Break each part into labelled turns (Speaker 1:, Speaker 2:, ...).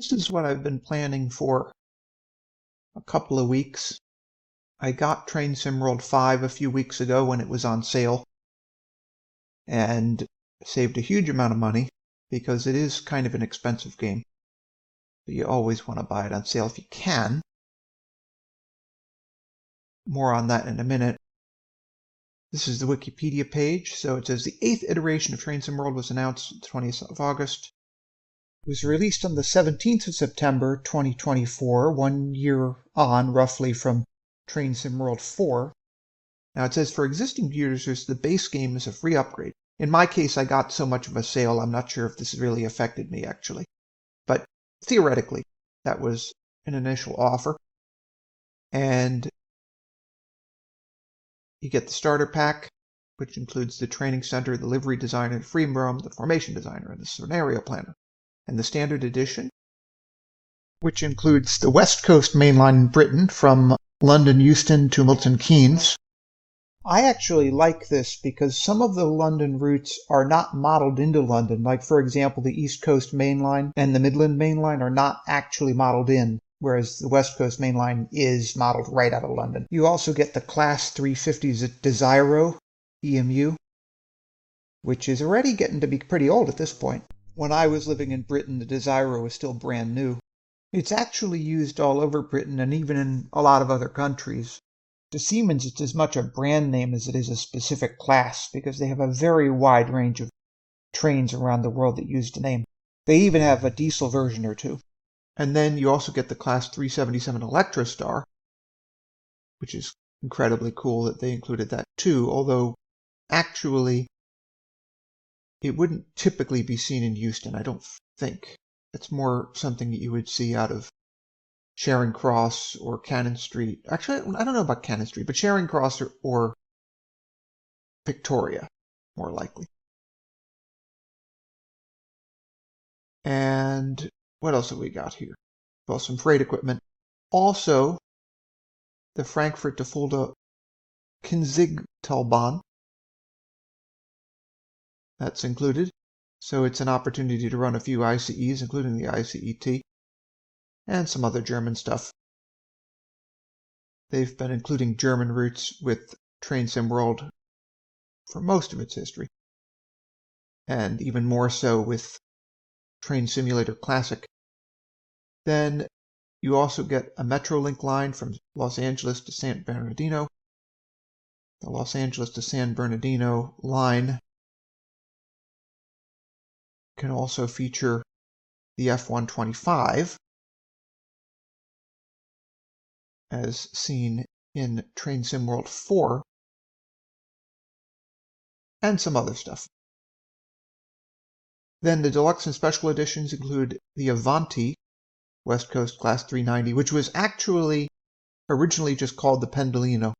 Speaker 1: This is what I've been planning for a couple of weeks. I got Train Sim World 5 a few weeks ago when it was on sale, and saved a huge amount of money because it is kind of an expensive game. But you always want to buy it on sale if you can. More on that in a minute. This is the Wikipedia page. So it says the 8th iteration of Train Sim World was announced on the 20th of August. It was released on the 17th of September 2024, 1 year on roughly from Train Sim World 4. Now it says for existing users, the base game is a free upgrade. In my case, I got so much of a sale, I'm not sure if this really affected me actually. But theoretically, that was an initial offer. And you get the starter pack, which includes the training center, the livery designer, the free roam, the formation designer, and the scenario planner. And the standard edition, which includes the West Coast Mainline in Britain from London Euston to Milton Keynes. I actually like this because some of the London routes are not modeled into London. Like, for example, the East Coast Mainline and the Midland Mainline are not actually modeled in, whereas the West Coast Mainline is modeled right out of London. You also get the Class 350s Desiro EMU, which is already getting to be pretty old at this point. When I was living in Britain, the Desiro was still brand new. It's actually used all over Britain and even in a lot of other countries. To Siemens, it's as much a brand name as it is a specific class, because they have a very wide range of trains around the world that use the name. They even have a diesel version or two. And then you also get the Class 377 Electrostar, which is incredibly cool that they included that too, although actually it wouldn't typically be seen in Euston, I don't think. It's more something that you would see out of Charing Cross or Cannon Street. Actually, I don't know about Cannon Street, but Charing Cross or Victoria, more likely. And what else have we got here? Well, some freight equipment. Also, the Frankfurt to Fulda Kinzigtalbahn. That's included. So it's an opportunity to run a few ICEs, including the ICET. And some other German stuff. They've been including German routes with Train Sim World for most of its history, and even more so with Train Simulator Classic. Then you also get a Metrolink line from Los Angeles to San Bernardino. The Los Angeles to San Bernardino line can also feature the F-125, as seen in Train Sim World 4, and some other stuff. Then the Deluxe and Special Editions include the Avanti West Coast Class 390, which was actually originally just called the Pendolino.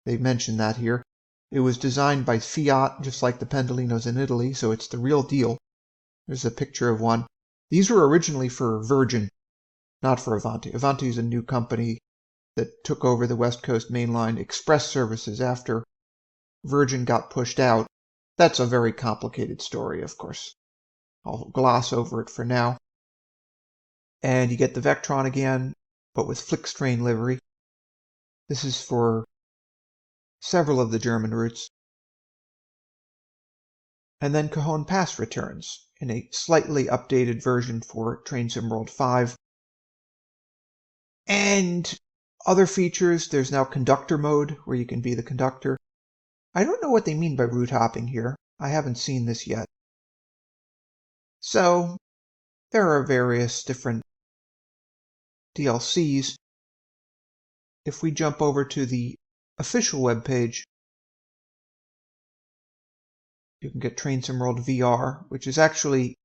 Speaker 1: They mentioned that here. It was designed by Fiat, just like the Pendolinos in Italy, so it's the real deal. There's a picture of one. These were originally for Virgin, not for Avanti. Avanti is a new company that took over the West Coast Mainline express services after Virgin got pushed out. That's a very complicated story, of course. I'll gloss over it for now. And you get the Vectron again, but with FlixTrain livery. This is for several of the German routes. And then Cajon Pass returns in a slightly updated version for Train Sim World 5. And other features, there's now conductor mode, where you can be the conductor. I don't know what they mean by route hopping here. I haven't seen this yet. So, there are various different DLCs. If we jump over to the official webpage, you can get Train Sim World VR, which is actually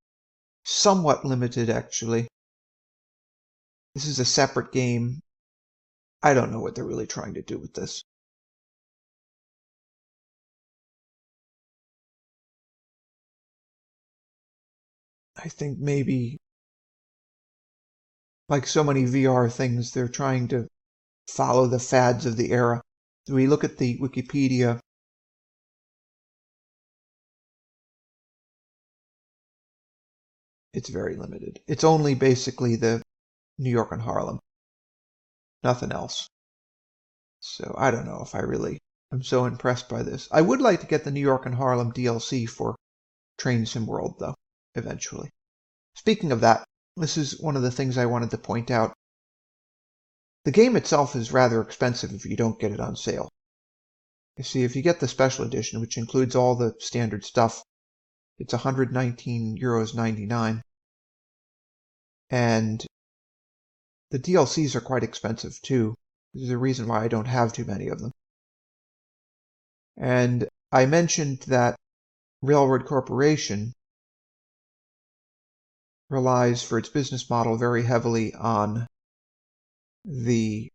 Speaker 1: somewhat limited, actually. This is a separate game. I don't know what they're really trying to do with this. I think maybe, like so many VR things, they're trying to follow the fads of the era. So we look at the Wikipedia. it's very limited. It's only basically the New York and Harlem, nothing else. So I don't know if I really am so impressed by this. I would like to get the New York and Harlem DLC for Train Sim World, though, eventually. Speaking of that, this is one of the things I wanted to point out. The game itself is rather expensive if you don't get it on sale. You see, if you get the special edition, which includes all the standard stuff, it's €119.99. And the DLCs are quite expensive, too. There's a reason why I don't have too many of them. And I mentioned that Railroad Corporation relies for its business model very heavily on the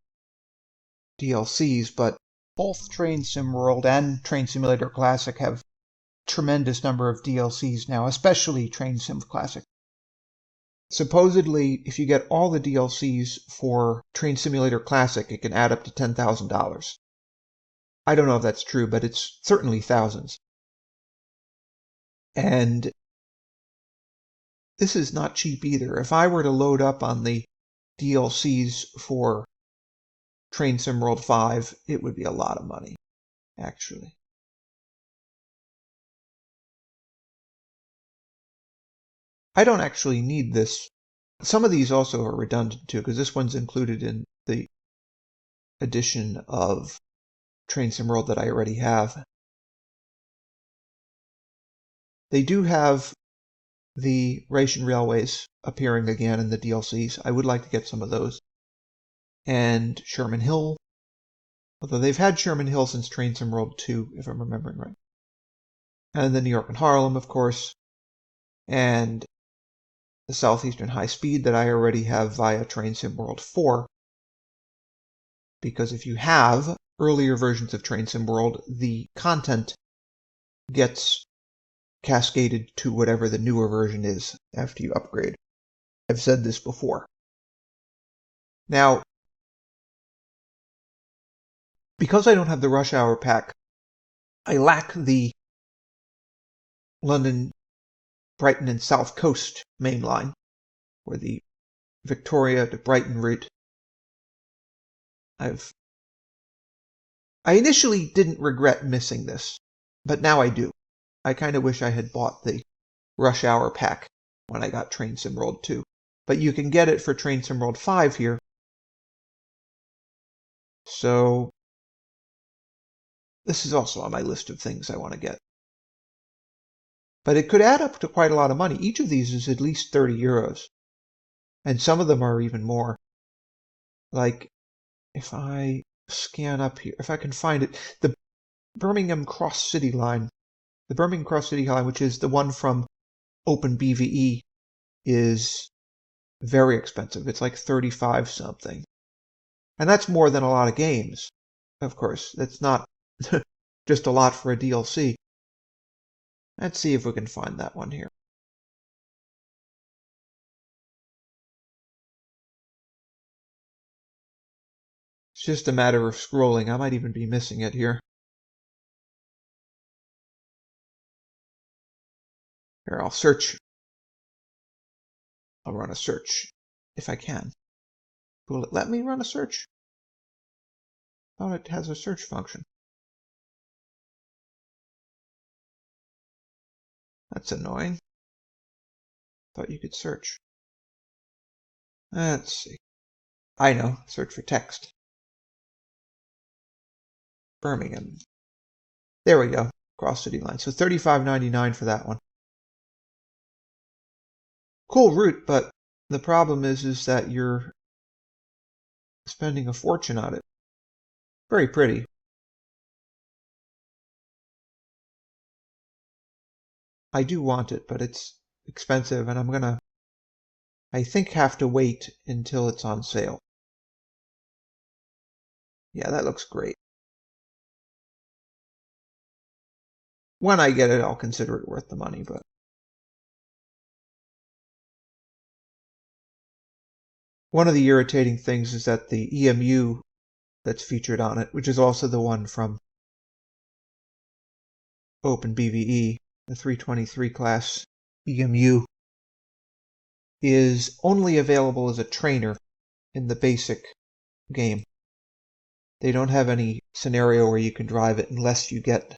Speaker 1: DLCs, but both Train Sim World and Train Simulator Classic have a tremendous number of DLCs now, especially Train Sim Classic. Supposedly, if you get all the DLCs for Train Simulator Classic, it can add up to $10,000. I don't know if that's true, but it's certainly thousands. And this is not cheap either. If I were to load up on the DLCs for Train Sim World 5, it would be a lot of money, actually. I don't actually need this. Some of these also are redundant too, because this one's included in the edition of Train Sim World that I already have. They do have the Russian Railways appearing again in the DLCs. I would like to get some of those. And Sherman Hill, although they've had Sherman Hill since Train Sim World 2, if I'm remembering right. And the New York and Harlem, of course. And the Southeastern High Speed that I already have via Train Sim World 4. Because if you have earlier versions of Train Sim World, the content gets cascaded to whatever the newer version is after you upgrade. I've said this before. Now, because I don't have the Rush Hour pack, I lack the London, Brighton, and South Coast Mainline, or the Victoria to Brighton route. I initially didn't regret missing this, but now I do. I kind of wish I had bought the Rush Hour pack when I got Train Sim World 2. But you can get it for Train Sim World 5 here. So this is also on my list of things I want to get. But it could add up to quite a lot of money. Each of these is at least €30. And some of them are even more. Like, if I scan up here, if I can find it, the Birmingham Cross City Line, which is the one from OpenBVE, is very expensive. It's like 35 something. And that's more than a lot of games, of course. That's not just a lot for a DLC. Let's see if we can find that one here. It's just a matter of scrolling. I might even be missing it here. Here, I'll search. I'll run a search if I can. Will it let me run a search? Oh, it has a search function. That's annoying. Thought you could search. Let's see. I know. Search for text. Birmingham. There we go. Cross City Line. So $35.99 for that one. Cool route, but the problem is that you're spending a fortune on it. Very pretty. I do want it, but it's expensive, and I'm gonna, I think, have to wait until it's on sale. Yeah, that looks great. When I get it, I'll consider it worth the money, but one of the irritating things is that the EMU that's featured on it, which is also the one from OpenBVE, the 323 class EMU, is only available as a trainer in the basic game. They don't have any scenario where you can drive it unless you get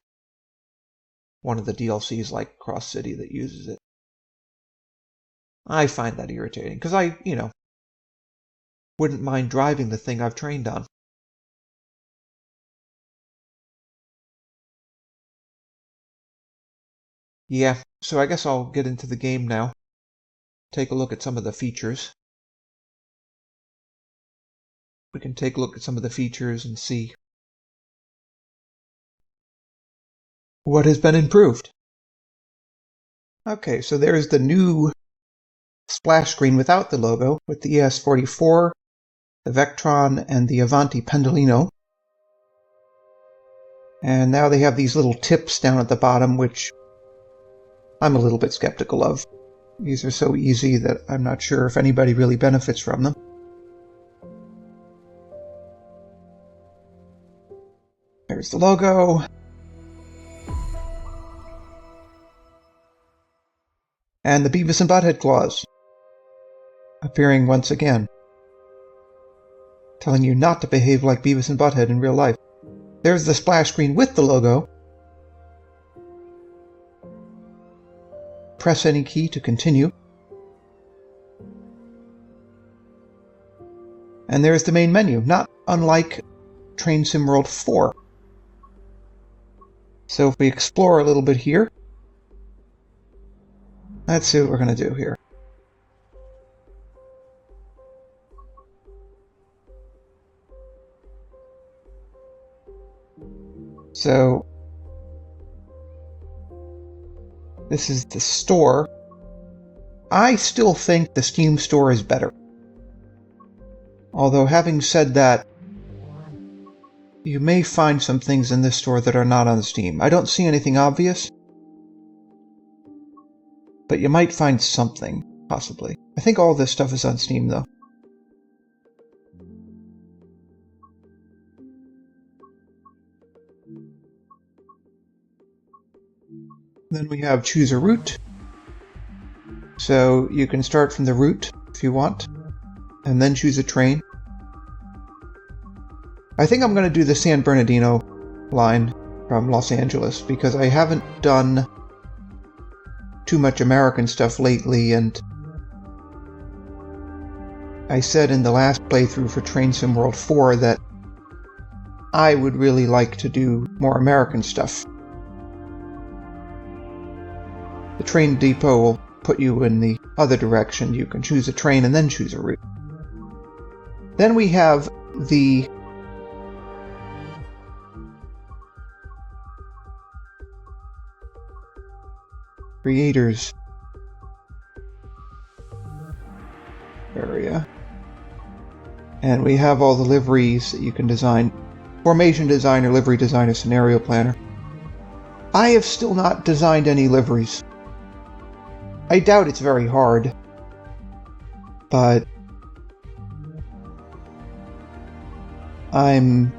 Speaker 1: one of the DLCs like Cross City that uses it. I find that irritating because I wouldn't mind driving the thing I've trained on. Yeah, so I guess I'll get into the game now. Take a look at some of the features. We can take a look at some of the features and see what has been improved. Okay, so there's the new splash screen without the logo, with the ES44, the Vectron, and the Avanti Pendolino. And now they have these little tips down at the bottom, which I'm a little bit skeptical of. These are so easy that I'm not sure if anybody really benefits from them. There's the logo. And the Beavis and Butthead clause appearing once again, telling you not to behave like Beavis and Butthead in real life. There's the splash screen with the logo. Press any key to continue. And there's the main menu, not unlike Train Sim World 4. So if we explore a little bit here, let's see what we're going to do here. So this is the store. I still think the Steam store is better. Although having said that, you may find some things in this store that are not on Steam. I don't see anything obvious, but you might find something, possibly. I think all this stuff is on Steam, though. Then we have choose a route. So you can start from the route if you want, and then choose a train. I think I'm going to do the San Bernardino line from Los Angeles because I haven't done too much American stuff lately, and I said in the last playthrough for Train Sim World 4 that I would really like to do more American stuff. The train depot will put you in the other direction. You can choose a train and then choose a route. Then we have the creators area. And we have all the liveries that you can design. Formation designer, livery designer, scenario planner. I have still not designed any liveries. I doubt it's very hard, but I'm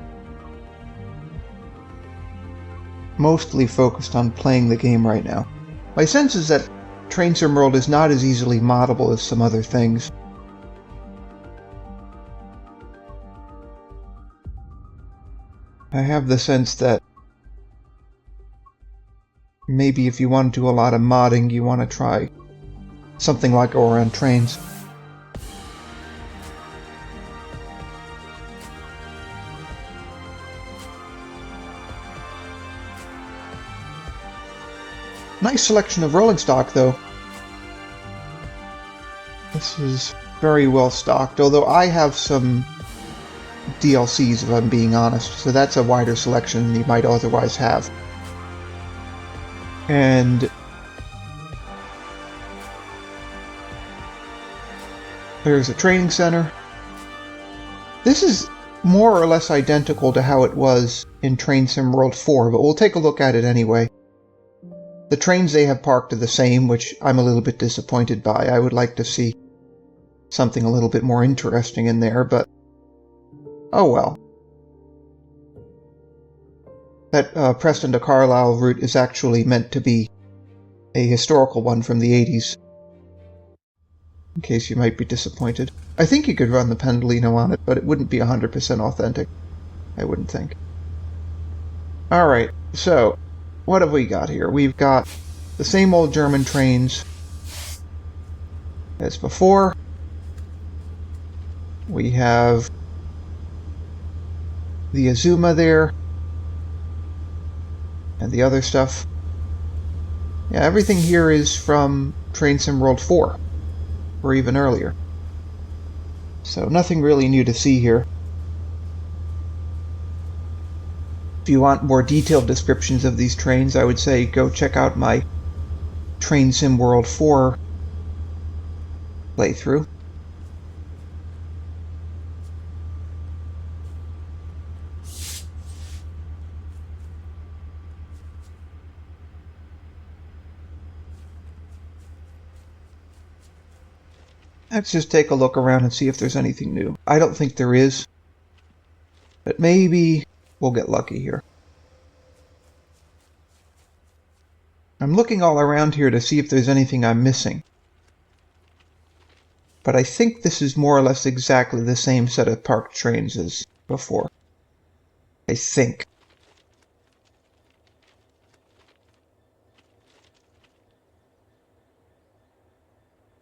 Speaker 1: mostly focused on playing the game right now. My sense is that Train Sim World is not as easily moddable as some other things. I have the sense that maybe if you want to do a lot of modding, you want to try something like Go Around Trains. Nice selection of rolling stock, though. This is very well stocked, although I have some DLCs, if I'm being honest, so that's a wider selection than you might otherwise have. And there's a training center. This is more or less identical to how it was in Train Sim World 4, but we'll take a look at it anyway. The trains they have parked are the same, which I'm a little bit disappointed by. I would like to see something a little bit more interesting in there, but oh well. That Preston to Carlisle route is actually meant to be a historical one from the 80s. in case you might be disappointed. I think you could run the Pendolino on it, but it wouldn't be 100% authentic. I wouldn't think. Alright, so, what have we got here? We've got the same old German trains as before. We have the Azuma there, and the other stuff. Yeah, everything here is from Train Sim World 4, or even earlier. So nothing really new to see here. If you want more detailed descriptions of these trains, I would say go check out my Train Sim World 4 playthrough. Let's just take a look around and see if there's anything new. I don't think there is, but maybe we'll get lucky here. I'm looking all around here to see if there's anything I'm missing, but I think this is more or less exactly the same set of parked trains as before. I think.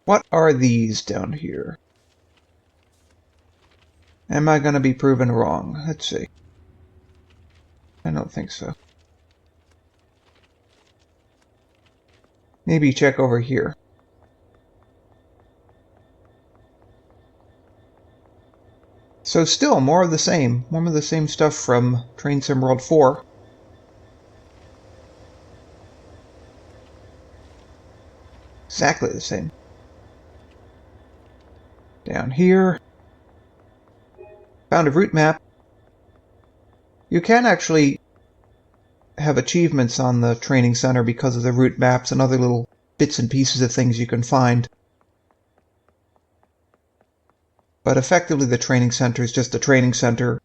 Speaker 1: What are these down here? Am I going to be proven wrong? Let's see. I don't think so. Maybe check over here. So still, more of the same. More of the same stuff from Train Sim World 4. Exactly the same. Down here, found a route map. You can actually have achievements on the training center because of the route maps and other little bits and pieces of things you can find. But effectively the training center is just a training center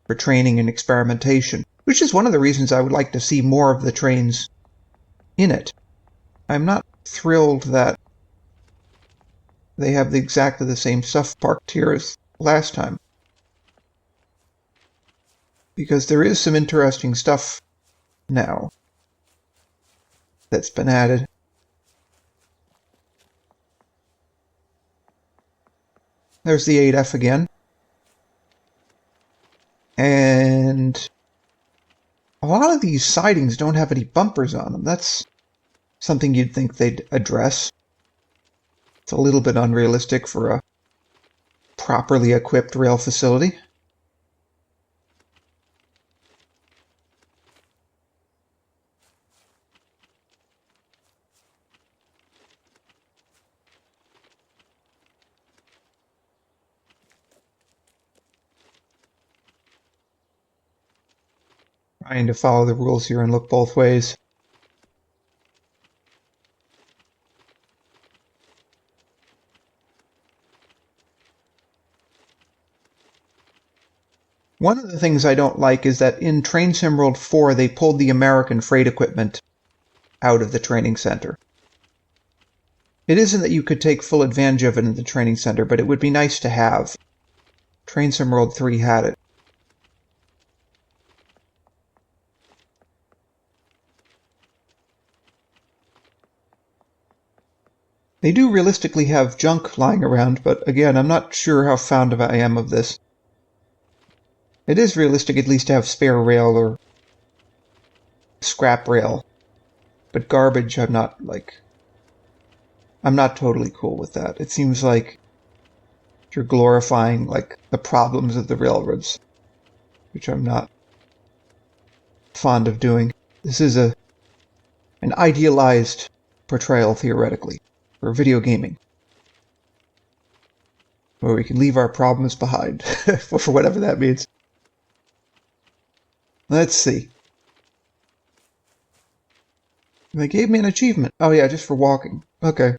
Speaker 1: for training and experimentation, which is one of the reasons I would like to see more of the trains in it. I'm not thrilled that they have exactly the same stuff parked here as last time, because there is some interesting stuff now that's been added. There's the 8F again. And a lot of these sidings don't have any bumpers on them. That's something you'd think they'd address. It's a little bit unrealistic for a properly equipped rail facility. Trying to follow the rules here and look both ways. One of the things I don't like is that in Train Sim World 4 they pulled the American freight equipment out of the training center. It isn't that you could take full advantage of it in the training center, but it would be nice to have. Train Sim World 3 had it. They do realistically have junk lying around, but again, I'm not sure how fond I am of this. It is realistic at least to have spare rail or scrap rail, but garbage I'm not totally cool with that. It seems like you're glorifying the problems of the railroads, which I'm not fond of doing. This is an idealized portrayal theoretically for video gaming, where we can leave our problems behind for whatever that means. Let's see. They gave me an achievement. Oh yeah, just for walking. Okay.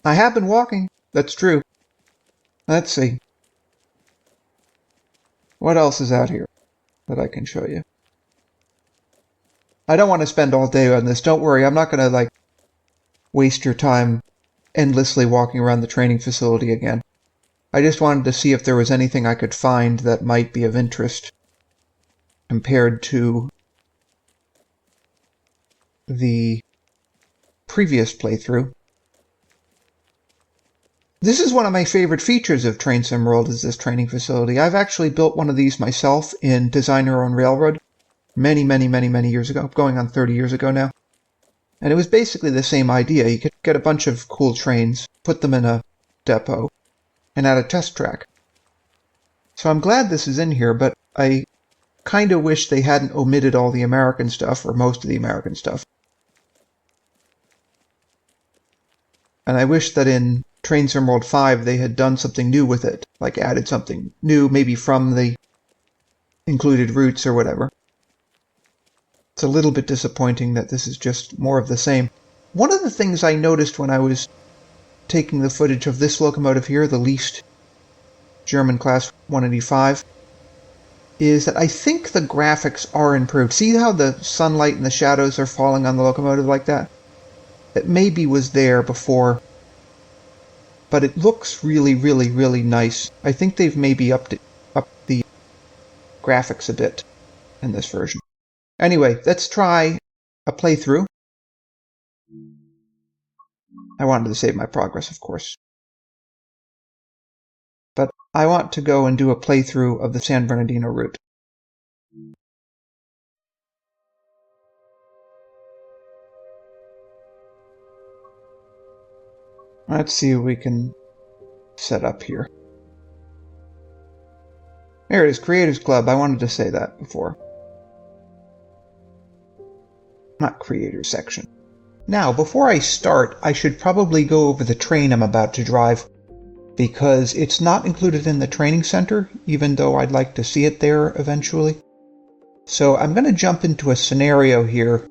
Speaker 1: I have been walking. That's true. Let's see. What else is out here that I can show you? I don't want to spend all day on this. Don't worry, I'm not going to waste your time endlessly walking around the training facility again. I just wanted to see if there was anything I could find that might be of interest compared to the previous playthrough. This is one of my favorite features of Train Sim World, is this training facility. I've actually built one of these myself in Design Your Own Railroad many years ago, going on 30 years ago now. And it was basically the same idea. You could get a bunch of cool trains, put them in a depot, and add a test track. So I'm glad this is in here, but I kind of wish they hadn't omitted all the American stuff, or most of the American stuff. And I wish that in Train Sim World 5 they had done something new with it, like added something new, maybe from the included routes or whatever. It's a little bit disappointing that this is just more of the same. One of the things I noticed when I was taking the footage of this locomotive here, the leased German Class 185, is that I think the graphics are improved. See how the sunlight and the shadows are falling on the locomotive like that? It maybe was there before, but it looks really nice. I think they've maybe upped the graphics a bit in this version. Anyway, let's try a playthrough. I wanted to save my progress, of course. But I want to go and do a playthrough of the San Bernardino route. Let's see what we can set up here. There it is, Creators Club. I wanted to say that before. Not Creators section. Now, before I start, I should probably go over the train I'm about to drive, because it's not included in the training center, even though I'd like to see it there eventually. So I'm going to jump into a scenario here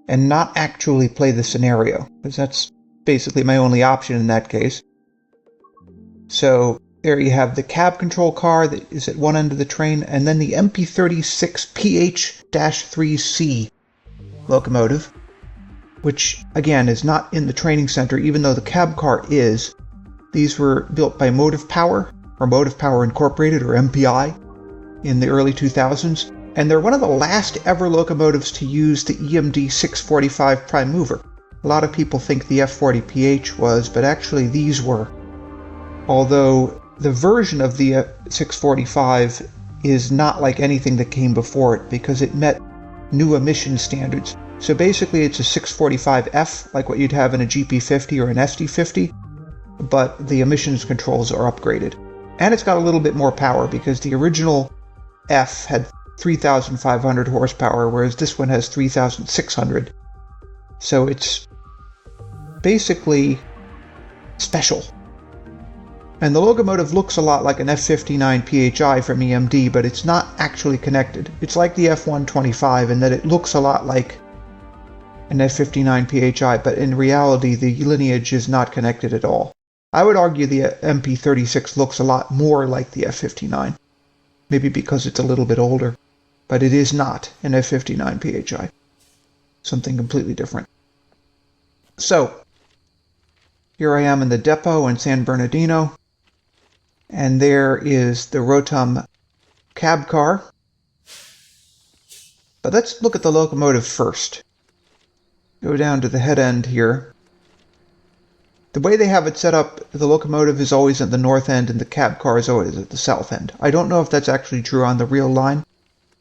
Speaker 1: and not actually play the scenario, because that's basically my only option in that case. So there you have the cab control car that is at one end of the train, and then the MP36PH-3C locomotive, which again is not in the training center, even though the cab car is. These were built by Motive Power, or Motive Power Incorporated, or MPI, in the early 2000s, and they're one of the last ever locomotives to use the EMD 645 prime mover. A lot of people think the F40PH was, but actually these were. Although the version of the 645 is not like anything that came before it, because it met new emission standards. So basically it's a 645F, like what you'd have in a GP50 or an SD50, but the emissions controls are upgraded. And it's got a little bit more power, because the original F had 3,500 horsepower, whereas this one has 3,600. So it's basically special. And the locomotive looks a lot like an F59 PHI from EMD, but it's not actually connected. It's like the F125 in that it looks a lot like an F59 PHI, but in reality the lineage is not connected at all. I would argue the MP36 looks a lot more like the F59, maybe because it's a little bit older, but it is not an F59 PHI. Something completely different. So, here I am in the depot in San Bernardino, and there is the Rotom cab car. But let's look at the locomotive first. Go down to the head end here. The way they have it set up, the locomotive is always at the north end and the cab car is always at the south end. I don't know if that's actually true on the real line,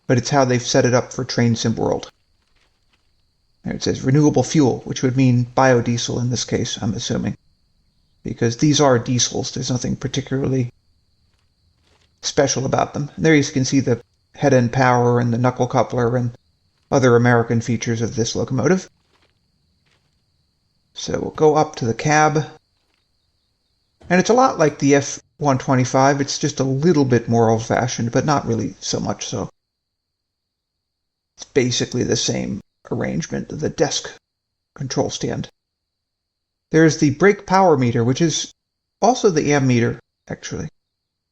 Speaker 1: but it's how they've set it up for Train Sim World. There it says renewable fuel, which would mean biodiesel in this case, I'm assuming. Because these are diesels, there's nothing particularly special about them. And there you can see the head-end power and the knuckle coupler and other American features of this locomotive. So we'll go up to the cab. And it's a lot like the F125, it's just a little bit more old-fashioned, but not really so much so. It's basically the same arrangement of the desk control stand. There's the brake power meter, which is also the ammeter, actually,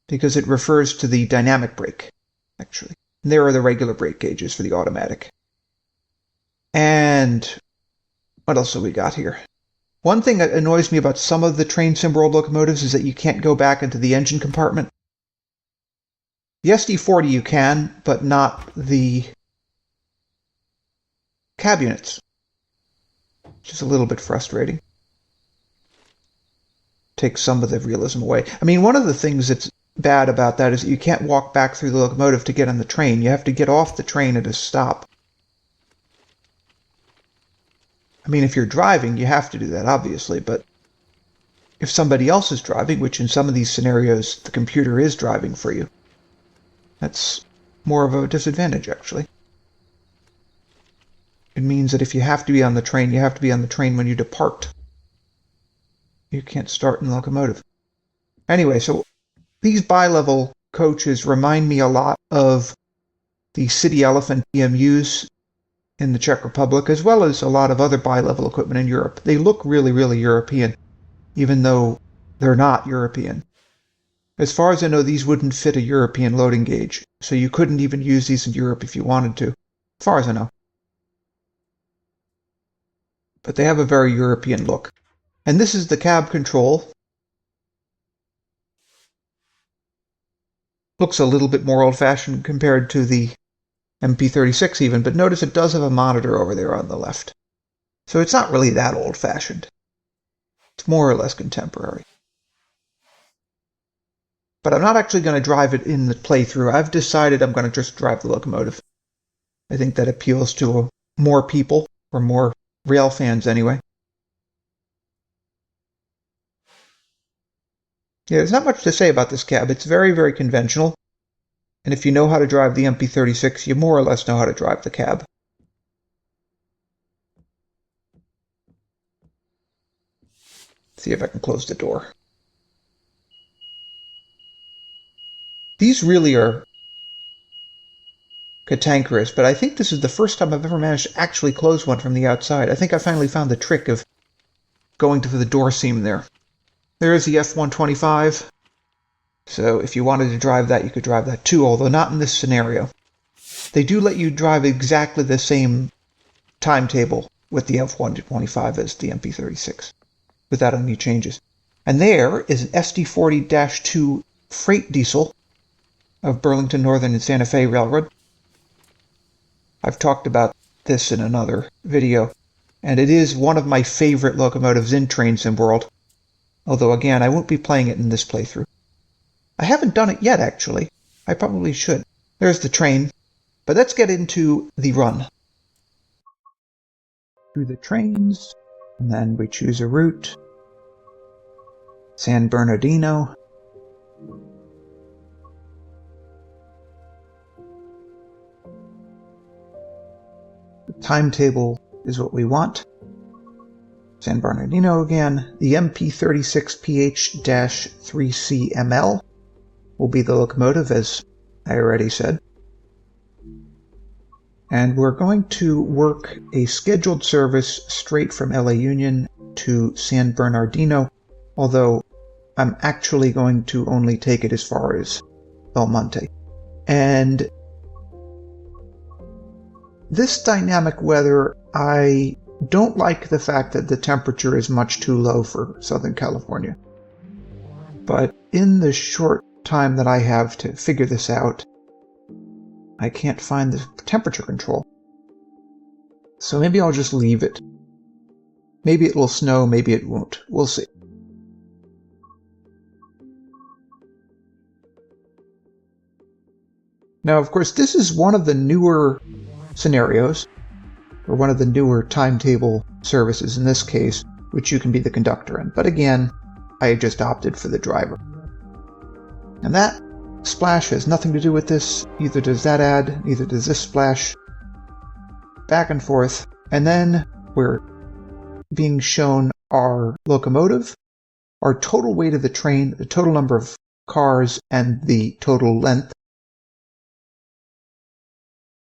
Speaker 1: because it refers to the dynamic brake, actually. And there are the regular brake gauges for the automatic. And what else have we got here? One thing that annoys me about some of the train sim world locomotives is that you can't go back into the engine compartment. The SD40 you can, but not the cab units, which is a little bit frustrating. Takes some of the realism away. I mean, one of the things that's bad about that is that you can't walk back through the locomotive to get on the train. You have to get off the train at a stop. I mean, if you're driving, you have to do that, obviously, but if somebody else is driving, which in some of these scenarios the computer is driving for you, that's more of a disadvantage, actually. It means that if you have to be on the train, you have to be on the train when you depart. You can't start in the locomotive. Anyway, so these bi-level coaches remind me a lot of the City Elephant PMUs in the Czech Republic, as well as a lot of other bi-level equipment in Europe. They look really, really European, even though they're not European. As far as I know, these wouldn't fit a European loading gauge, so you couldn't even use these in Europe if you wanted to, as far as I know. But they have a very European look. And this is the cab control. Looks a little bit more old-fashioned compared to the MP36 even, but notice it does have a monitor over there on the left. So it's not really that old-fashioned. It's more or less contemporary. But I'm not actually going to drive it in the playthrough. I've decided I'm going to just drive the locomotive. I think that appeals to more people, or more rail fans anyway. Yeah, there's not much to say about this cab. It's very, very conventional. And if you know how to drive the MP36, you more or less know how to drive the cab. See if I can close the door. These really are cantankerous, but I think this is the first time I've ever managed to actually close one from the outside. I think I finally found the trick of going to the door seam there. There's the F125. So if you wanted to drive that, you could drive that too, although not in this scenario. They do let you drive exactly the same timetable with the F125 as the MP36, without any changes. And there is an SD40-2 freight diesel of Burlington Northern and Santa Fe Railroad. I've talked about this in another video, and it is one of my favorite locomotives in Train Sim World, although again, I won't be playing it in this playthrough. I haven't done it yet, actually. I probably should. There's the train, but let's get into the run. Through the trains, and then we choose a route. San Bernardino. The timetable is what we want. San Bernardino again. The MP36PH-3CML will be the locomotive, as I already said. And we're going to work a scheduled service straight from LA Union to San Bernardino, although I'm actually going to only take it as far as Belmonte. And this dynamic weather, I don't like the fact that the temperature is much too low for Southern California. But in the short time that I have to figure this out, I can't find the temperature control. So maybe I'll just leave it. Maybe it will snow, maybe it won't. We'll see. Now, of course, this is one of the newer scenarios, or one of the newer timetable services in this case, which you can be the conductor in. But again, I just opted for the driver. And that splash has nothing to do with this. Neither does that ad, neither does this splash. Back and forth. And then we're being shown our locomotive, our total weight of the train, the total number of cars, and the total length.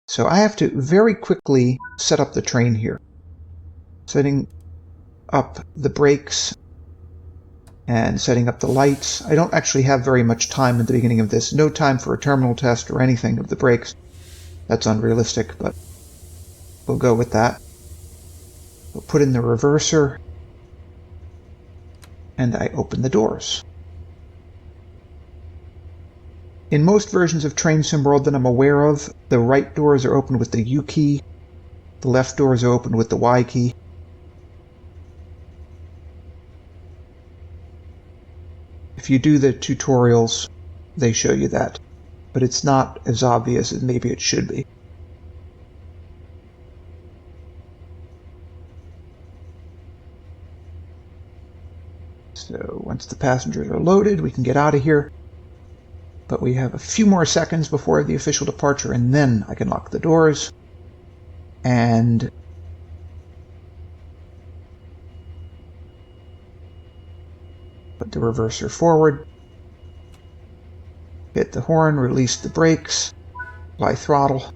Speaker 1: So I have to very quickly set up the train here. Setting up the brakes and setting up the lights. I don't actually have very much time at the beginning of this. No time for a terminal test or anything of the brakes. That's unrealistic, but we'll go with that. We'll put in the reverser. and I open the doors. In most versions of Train Sim World that I'm aware of, the right doors are opened with the U key, the left doors are opened with the Y key. If you do the tutorials, they show you that, but it's not as obvious as maybe it should be. So once the passengers are loaded, we can get out of here. But we have a few more seconds before the official departure, and then I can lock the doors and put the reverser forward, hit the horn, release the brakes, apply throttle,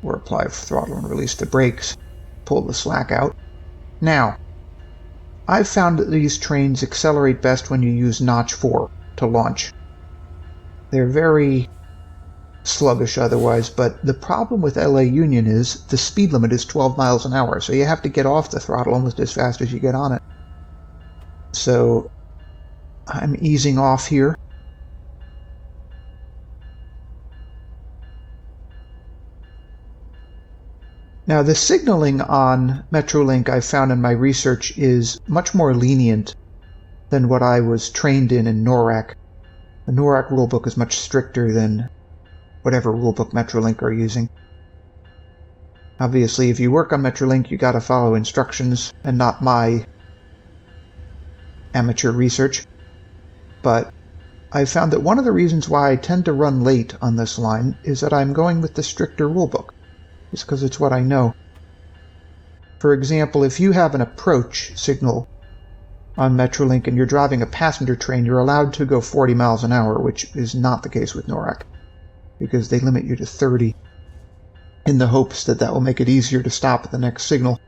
Speaker 1: or apply throttle and release the brakes, pull the slack out. Now, I've found that these trains accelerate best when you use notch 4 to launch. They're very sluggish otherwise, but the problem with LA Union is the speed limit is 12 miles an hour, so you have to get off the throttle almost as fast as you get on it. So I'm easing off here. Now, the signaling on Metrolink I found in my research is much more lenient than what I was trained in NORAC. The NORAC rulebook is much stricter than whatever rulebook Metrolink are using. Obviously, if you work on Metrolink, you gotta follow instructions and not my amateur research. But I found that one of the reasons why I tend to run late on this line is that I'm going with the stricter rulebook. It's because it's what I know. For example, if you have an approach signal on Metrolink and you're driving a passenger train, you're allowed to go 40 miles an hour, which is not the case with NORAC, because they limit you to 30 in the hopes that that will make it easier to stop at the next signal.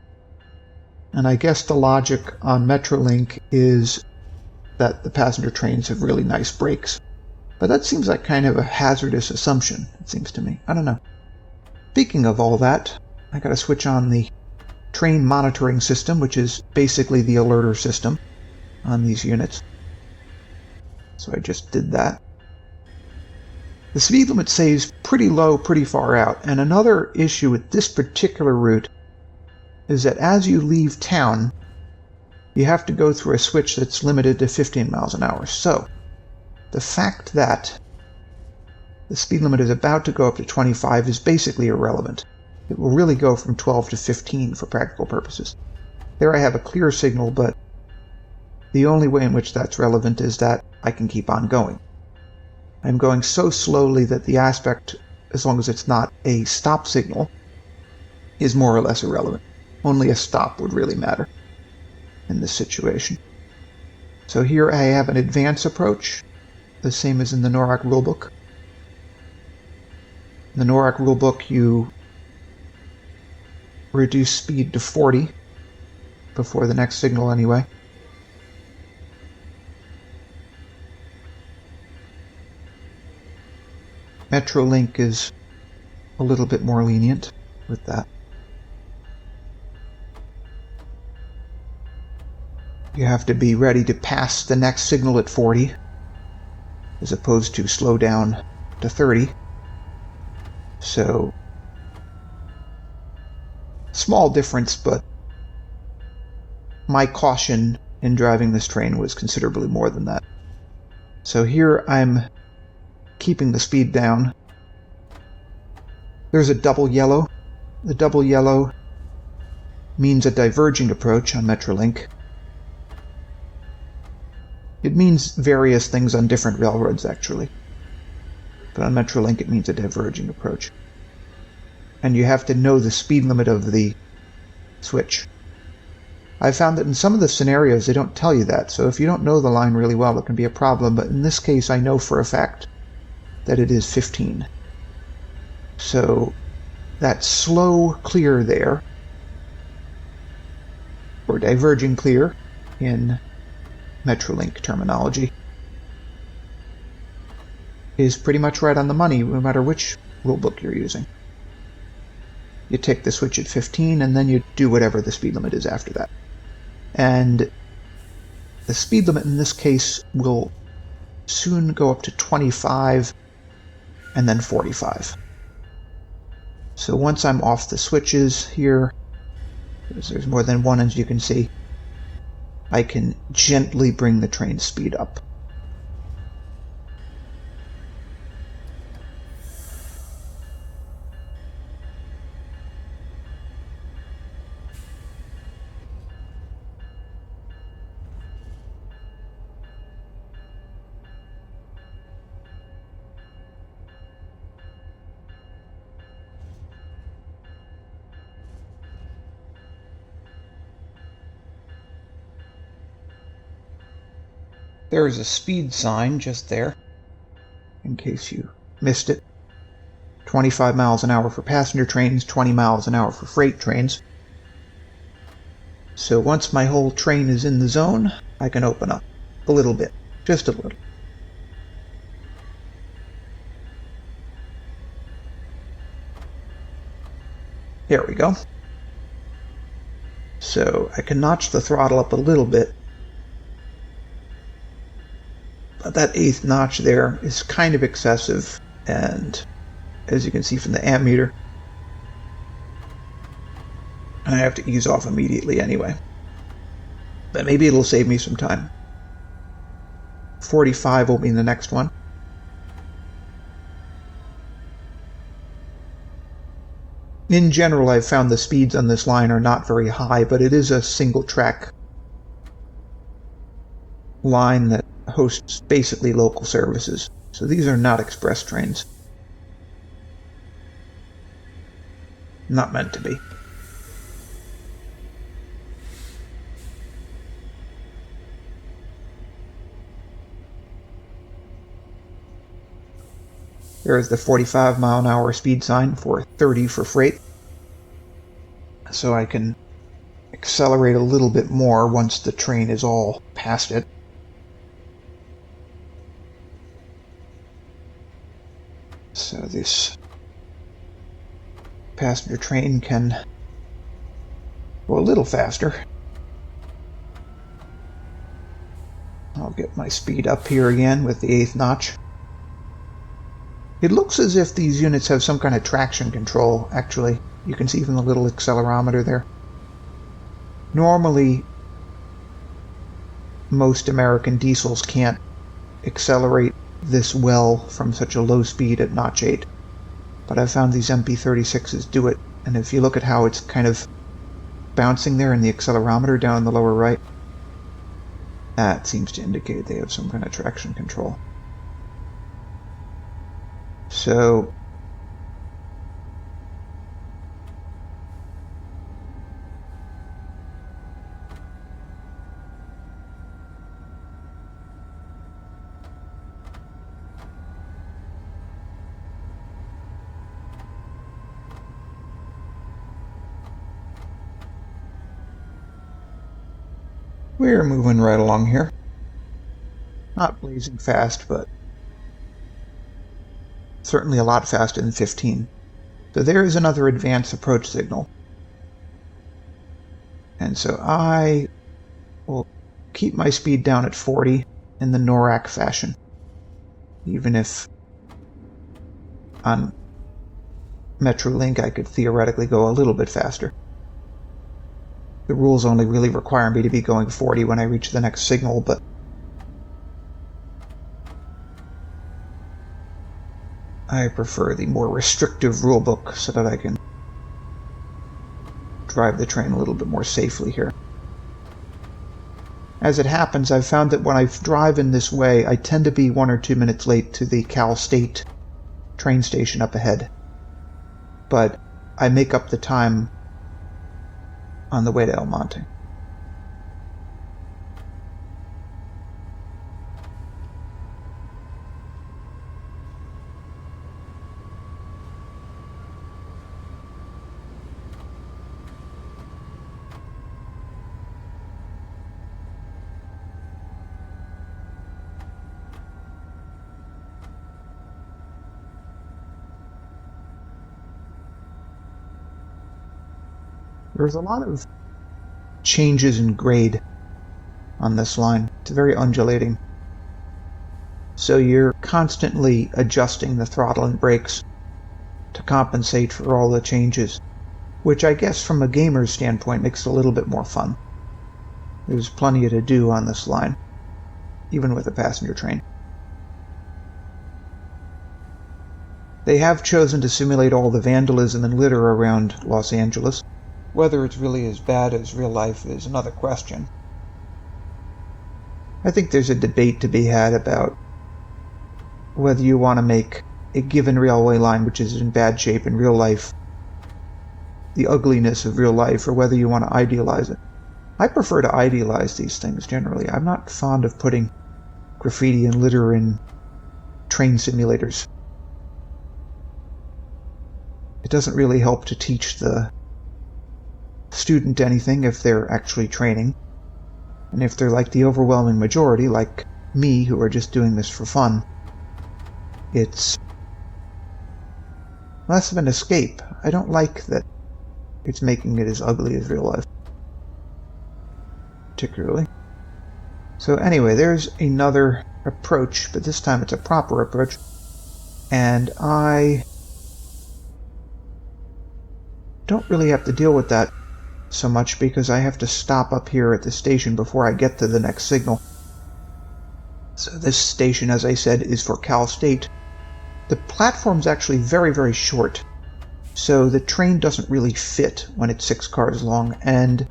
Speaker 1: And I guess the logic on Metrolink is that the passenger trains have really nice brakes. But that seems like kind of a hazardous assumption, it seems to me. I don't know. Speaking of all that, I gotta switch on the train monitoring system, which is basically the alerter system on these units. So I just did that. The speed limit saves pretty low, pretty far out, and another issue with this particular route is that as you leave town, you have to go through a switch that's limited to 15 miles an hour. So the fact that the speed limit is about to go up to 25 is basically irrelevant. It will really go from 12 to 15 for practical purposes. There I have a clear signal, but the only way in which that's relevant is that I can keep on going. I'm going so slowly that the aspect, as long as it's not a stop signal, is more or less irrelevant. Only a stop would really matter in this situation. So here I have an advance approach, the same as in the NORAC rulebook. In the NORAC rulebook, you reduce speed to 40 before the next signal anyway. Metrolink is a little bit more lenient with that. You have to be ready to pass the next signal at 40 as opposed to slow down to 30. So, small difference, but my caution in driving this train was considerably more than that. So here I'm keeping the speed down. There's a double yellow. The double yellow means a diverging approach on Metrolink. It means various things on different railroads, actually. But on Metrolink it means a diverging approach. And you have to know the speed limit of the switch. I found that in some of the scenarios they don't tell you that, so if you don't know the line really well it can be a problem, but in this case I know for a fact that it is 15. So that slow clear there, or diverging clear in Metrolink terminology, is pretty much right on the money no matter which rulebook you're using. You take the switch at 15 and then you do whatever the speed limit is after that. And the speed limit in this case will soon go up to 25 and then 45. So once I'm off the switches here, because there's more than one as you can see, I can gently bring the train speed up. There is a speed sign just there, in case you missed it. 25 miles an hour for passenger trains, 20 miles an hour for freight trains. So once my whole train is in the zone, I can open up a little bit, just a little. There we go. So I can notch the throttle up a little bit. But that 8th notch there is kind of excessive, and as you can see from the ammeter, I have to ease off immediately anyway. But maybe it'll save me some time. 45 will be the next one. In general, I've found the speeds on this line are not very high, but it is a single track line that hosts basically local services. So these are not express trains. Not meant to be. There is the 45 mile an hour speed sign for 30 for freight. So I can accelerate a little bit more once the train is all past it. So this passenger train can go a little faster. I'll get my speed up here again with the 8th notch. It looks as if these units have some kind of traction control, actually. You can see from the little accelerometer there. Normally, most American diesels can't accelerate this well from such a low speed at notch 8. But I've found these MP36s do it, and if you look at how it's kind of bouncing there in the accelerometer down in the lower right, that seems to indicate they have some kind of traction control. So we're moving right along here. Not blazing fast, but certainly a lot faster than 15. So there is another advanced approach signal. And so I will keep my speed down at 40 in the NORAC fashion. Even if on Metrolink I could theoretically go a little bit faster. The rules only really require me to be going 40 when I reach the next signal, but I prefer the more restrictive rulebook so that I can drive the train a little bit more safely here. As it happens, I've found that when I drive in this way, I tend to be 1 or 2 minutes late to the Cal State train station up ahead. But I make up the time on the way to El Monte. There's a lot of changes in grade on this line. It's very undulating. So you're constantly adjusting the throttle and brakes to compensate for all the changes, which I guess from a gamer's standpoint makes it a little bit more fun. There's plenty to do on this line, even with a passenger train. They have chosen to simulate all the vandalism and litter around Los Angeles. Whether it's really as bad as real life is another question. I think there's a debate to be had about whether you want to make a given railway line which is in bad shape in real life the ugliness of real life, or whether you want to idealize it. I prefer to idealize these things generally. I'm not fond of putting graffiti and litter in train simulators. It doesn't really help to teach the student anything if they're actually training. And if they're like the overwhelming majority, like me, who are just doing this for fun, it's less of an escape. I don't like that it's making it as ugly as real life, particularly. So anyway, there's another approach, but this time it's a proper approach. And I don't really have to deal with that so much because I have to stop up here at the station before I get to the next signal. So this station, as I said, is for Cal State. The platform's actually very, very short, so the train doesn't really fit when it's 6 cars long, and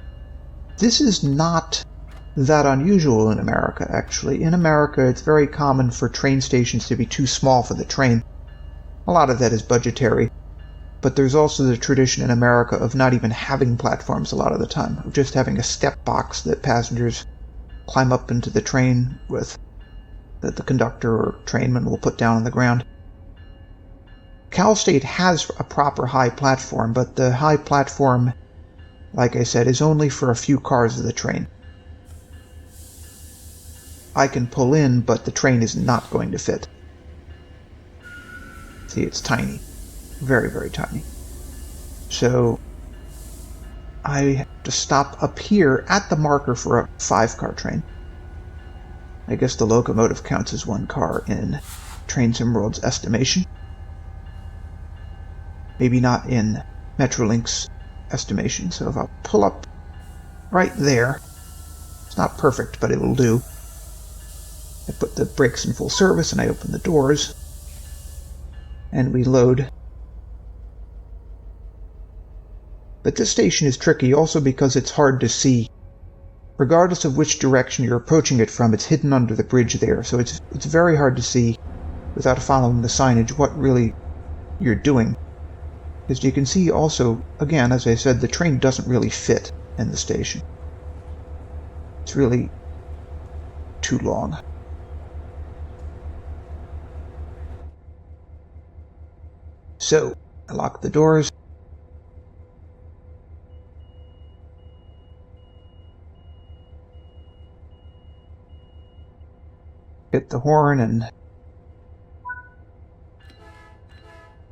Speaker 1: this is not that unusual in America, actually. In America, it's very common for train stations to be too small for the train. A lot of that is budgetary. But there's also the tradition in America of not even having platforms a lot of the time, of just having a step box that passengers climb up into the train with, that the conductor or trainman will put down on the ground. Cal State has a proper high platform, but the high platform, like I said, is only for a few cars of the train. I can pull in, but the train is not going to fit. See, it's tiny. Very, very tiny. So I have to stop up here at the marker for a 5-car train. I guess the locomotive counts as 1 car in Train Sim World's estimation. Maybe not in Metrolink's estimation, so if I'll pull up right there, it's not perfect, but it'll do. I put the brakes in full service and I open the doors, and we load. But this station is tricky also because it's hard to see. Regardless of which direction you're approaching it from, it's hidden under the bridge there, so it's very hard to see without following the signage what really you're doing. As you can see also, again, as I said, the train doesn't really fit in the station. It's really too long. So, I lock the doors. Hit the horn, and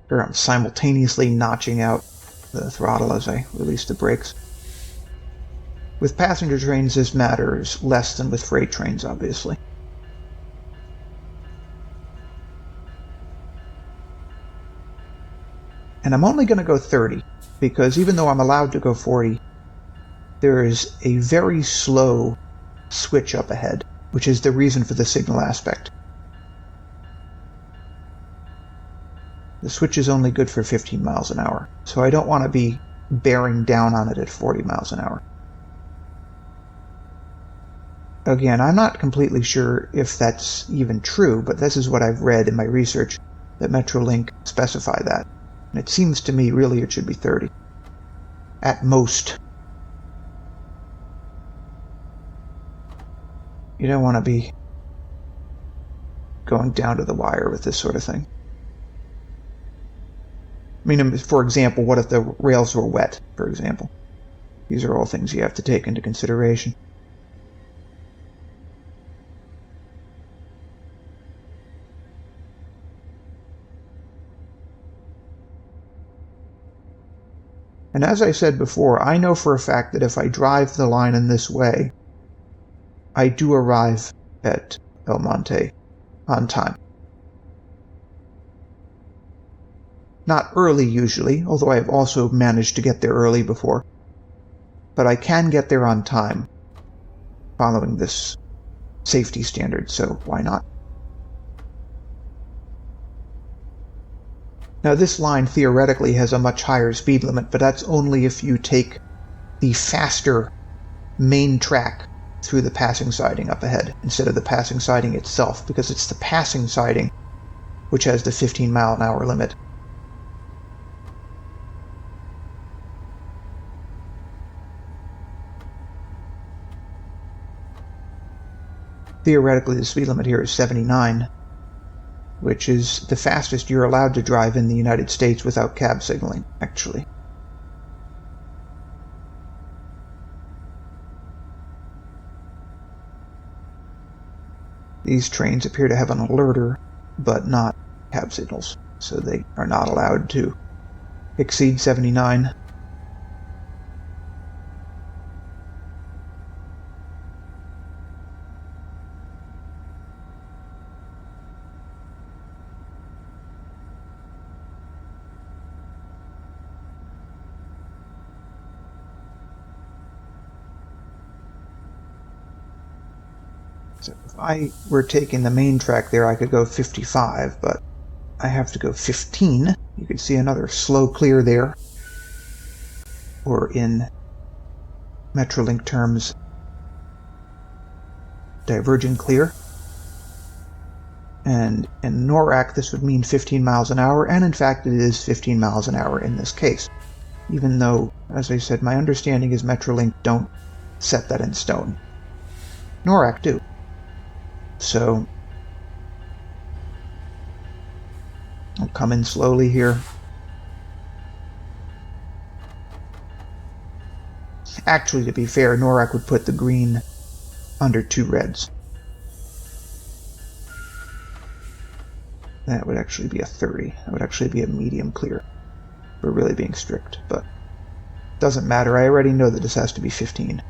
Speaker 1: here I'm simultaneously notching out the throttle as I release the brakes. With passenger trains, this matters less than with freight trains, obviously. And I'm only going to go 30, because even though I'm allowed to go 40, there is a very slow switch up ahead, which is the reason for the signal aspect. The switch is only good for 15 miles an hour, so I don't want to be bearing down on it at 40 miles an hour. Again, I'm not completely sure if that's even true, but this is what I've read in my research, that Metrolink specify that. And it seems to me really it should be 30. At most. You don't want to be going down to the wire with this sort of thing. I mean, for example, what if the rails were wet, for example? These are all things you have to take into consideration. And as I said before, I know for a fact that if I drive the line in this way, I do arrive at El Monte on time. Not early usually, although I have also managed to get there early before. But I can get there on time, following this safety standard, so why not? Now this line theoretically has a much higher speed limit, but that's only if you take the faster main track through the passing siding up ahead, instead of the passing siding itself, because it's the passing siding which has the 15-mile-an-hour limit. Theoretically, the speed limit here is 79, which is the fastest you're allowed to drive in the United States without cab signaling, actually. These trains appear to have an alerter, but not cab signals, so they are not allowed to exceed 79. So if I were taking the main track there, I could go 55, but I have to go 15. You can see another slow clear there, or in Metrolink terms, divergent clear. And in NORAC, this would mean 15 miles an hour, and in fact it is 15 miles an hour in this case. Even though, as I said, my understanding is Metrolink don't set that in stone. NORAC do. So I'll come in slowly here. Actually, to be fair, NORAC would put the green under 2 reds. That would actually be a 30. That would actually be a medium clear. We're really being strict, but doesn't matter. I already know that this has to be 15.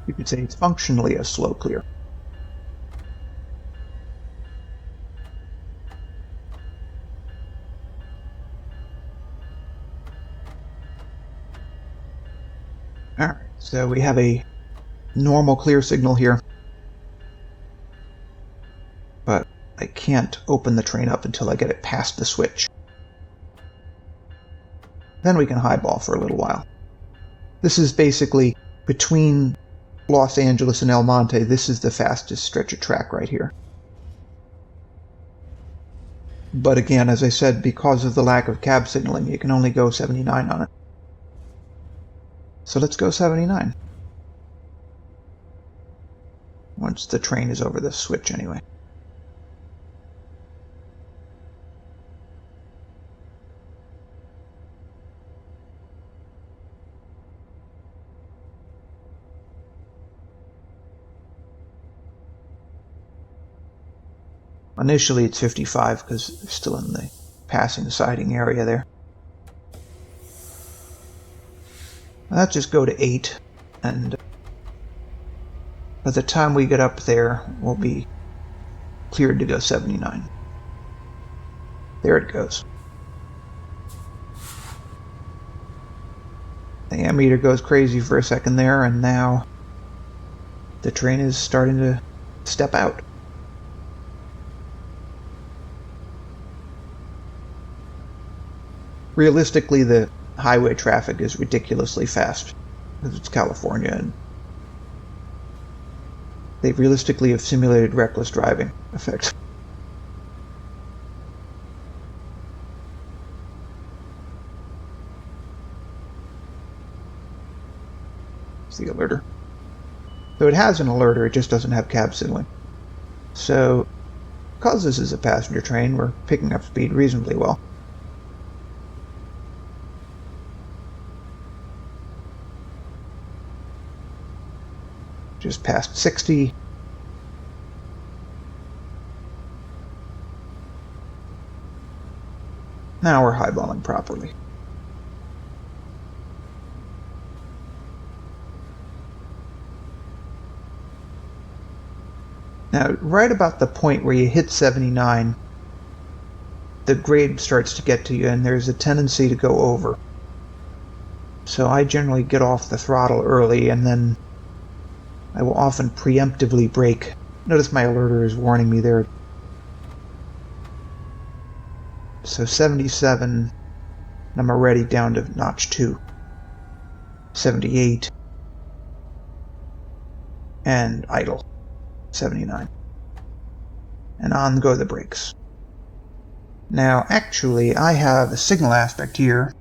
Speaker 1: You could say it's functionally a slow clear. Alright, so we have a normal clear signal here, but I can't open the train up until I get it past the switch. Then we can highball for a little while. This is basically between Los Angeles and El Monte. This is the fastest stretch of track right here. But again, as I said, because of the lack of cab signaling, you can only go 79 on it. So let's go 79. Once the train is over the switch anyway. Initially it's 55 because they're still in the passing siding area there. Let's just go to 8, and by the time we get up there, we'll be cleared to go 79. There it goes. The ammeter goes crazy for a second there, and now the train is starting to step out. Realistically, the highway traffic is ridiculously fast because it's California, and they realistically have simulated reckless driving effect. It's the alerter. So it has an alerter, it just doesn't have cab signaling. So, because this is a passenger train, we're picking up speed reasonably well. Just past 60. Now we're highballing properly. Now, right about the point where you hit 79, the grade starts to get to you, and there's a tendency to go over. So I generally get off the throttle early, and then I will often preemptively brake. Notice my alerter is warning me there. So 77, and I'm already down to notch 2. 78, and idle. 79. And on go the brakes. Now, actually, I have a signal aspect here,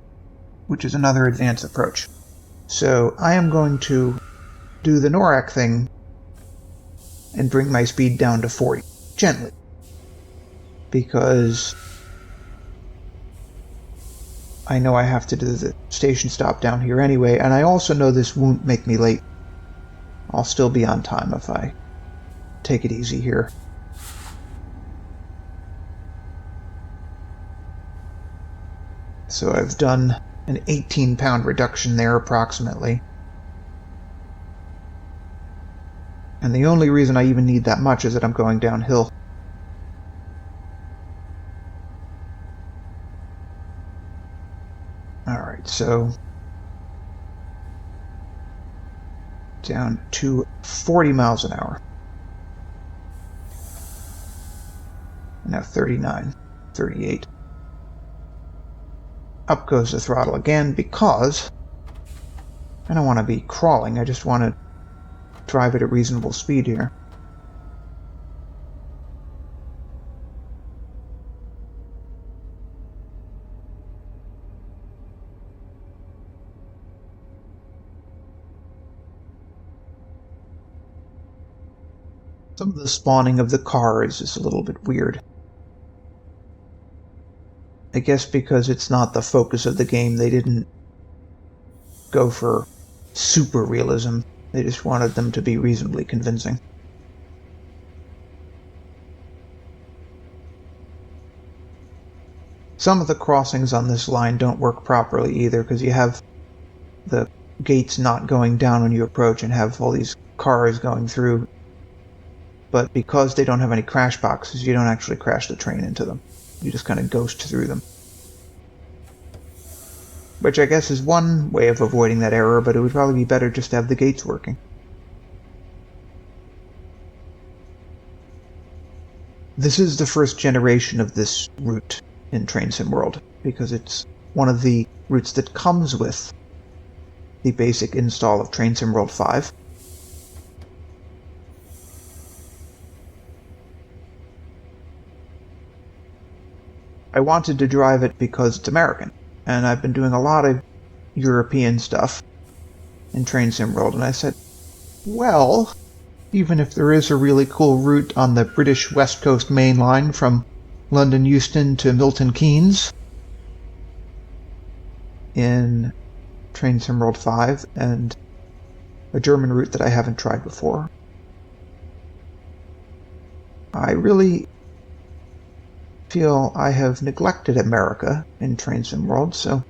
Speaker 1: which is another advanced approach. So I am going to do the NORAC thing and bring my speed down to 40, gently. Because I know I have to do the station stop down here anyway, and I also know this won't make me late. I'll still be on time if I take it easy here. So I've done an 18-pound reduction there approximately. And the only reason I even need that much is that I'm going downhill. Alright, so down to 40 miles an hour. Now 39, 38. Up goes the throttle again because I don't want to be crawling, I just want to drive at a reasonable speed here. Some of the spawning of the cars is a little bit weird. I guess because it's not the focus of the game, they didn't go for super realism. They just wanted them to be reasonably convincing. Some of the crossings on this line don't work properly either, because you have the gates not going down when you approach and have all these cars going through. But because they don't have any crash boxes, you don't actually crash the train into them. You just kind of ghost through them. Which I guess is one way of avoiding that error, but it would probably be better just to have the gates working. This is the first generation of this route in Train Sim World, because it's one of the routes that comes with the basic install of Train Sim World 5. I wanted to drive it because it's American, and I've been doing a lot of European stuff in Train Sim World, and I said, well, even if there is a really cool route on the British West Coast Mainline from London Euston to Milton Keynes in Train Sim World 5, and a German route that I haven't tried before, I really feel I have neglected America in Train Sim World, so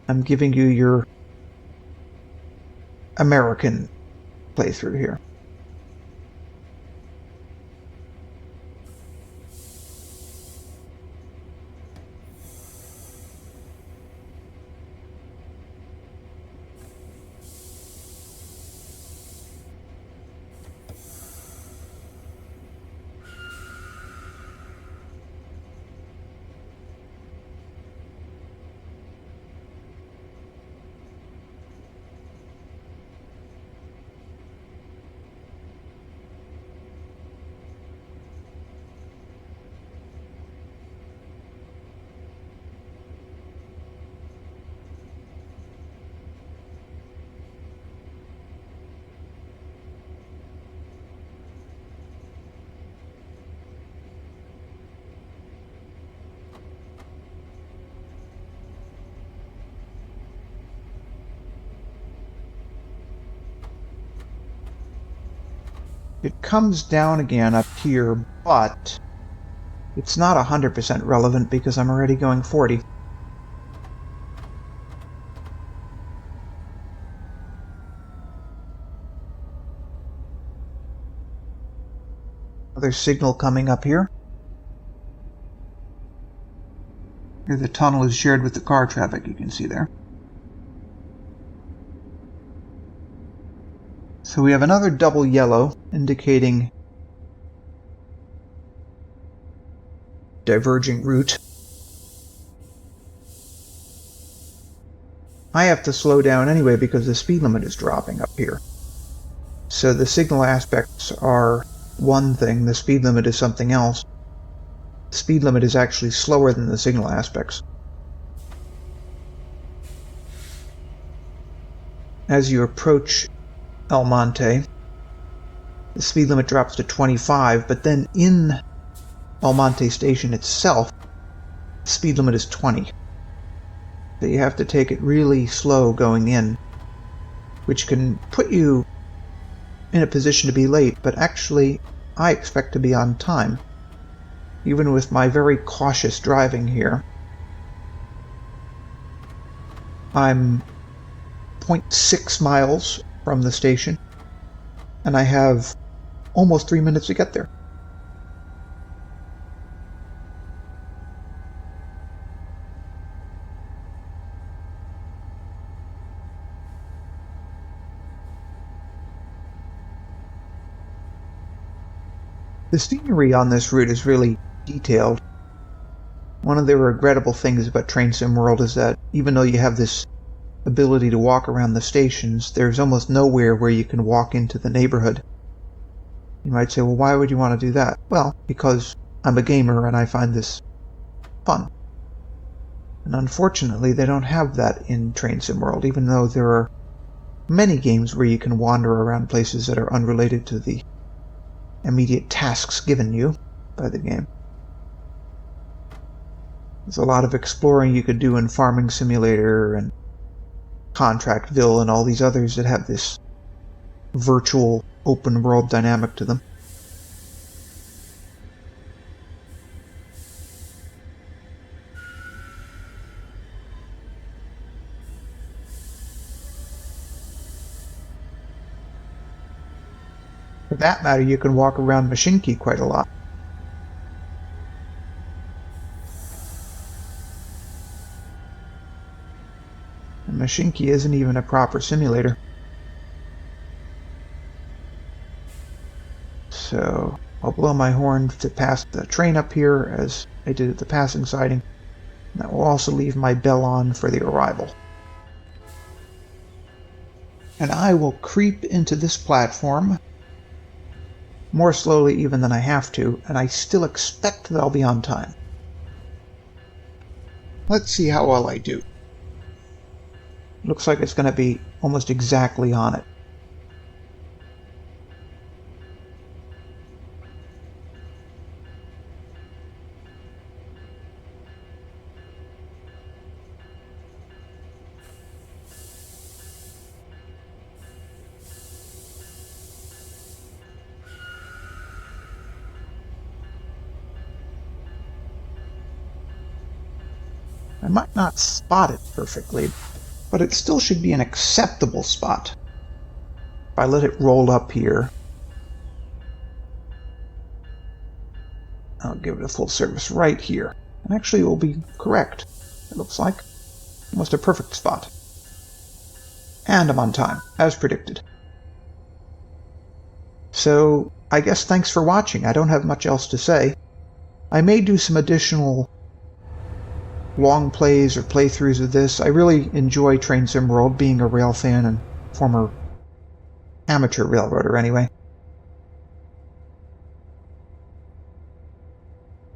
Speaker 1: I'm giving you your American playthrough here. It comes down again up here, but It's not 100% relevant because I'm already going 40. Another signal coming up here. Here the tunnel is shared with the car traffic, you can see there. So we have another double yellow indicating diverging route. I have to slow down anyway because the speed limit is dropping up here. So the signal aspects are one thing, the speed limit is something else. The speed limit is actually slower than the signal aspects. As you approach El Monte, the speed limit drops to 25, but then in El Monte station itself, the speed limit is 20. So you have to take it really slow going in, which can put you in a position to be late, but actually I expect to be on time, even with my very cautious driving here. I'm 0.6 miles from the station, and I have almost 3 minutes to get there. The scenery on this route is really detailed. One of the regrettable things about Train Sim World is that even though you have this ability to walk around the stations, there's almost nowhere where you can walk into the neighborhood. You might say, well, why would you want to do that? Well, because I'm a gamer and I find this fun. And unfortunately, they don't have that in Train Sim World, even though there are many games where you can wander around places that are unrelated to the immediate tasks given you by the game. There's a lot of exploring you could do in Farming Simulator and Contractville and all these others that have this virtual open world dynamic to them. For that matter, you can walk around Mashinki quite a lot. And Mashinki isn't even a proper simulator. So I'll blow my horn to pass the train up here as I did at the passing siding. And that will also leave my bell on for the arrival. And I will creep into this platform more slowly even than I have to, and I still expect that I'll be on time. Let's see how well I do. Looks like it's going to be almost exactly on it. I might not spot it perfectly, but it still should be an acceptable spot. If I let it roll up here, I'll give it a full service right here. And actually it will be correct, it looks like. Almost a perfect spot. And I'm on time, as predicted. So, I guess thanks for watching. I don't have much else to say. I may do some additional long plays or playthroughs of this. I really enjoy Train Sim World, being a rail fan and former amateur railroader anyway.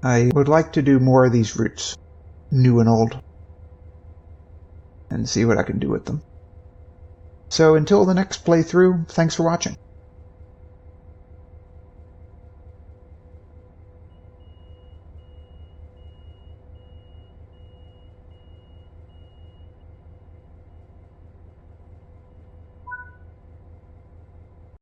Speaker 1: I would like to do more of these routes, new and old, and see what I can do with them. So until the next playthrough, thanks for watching.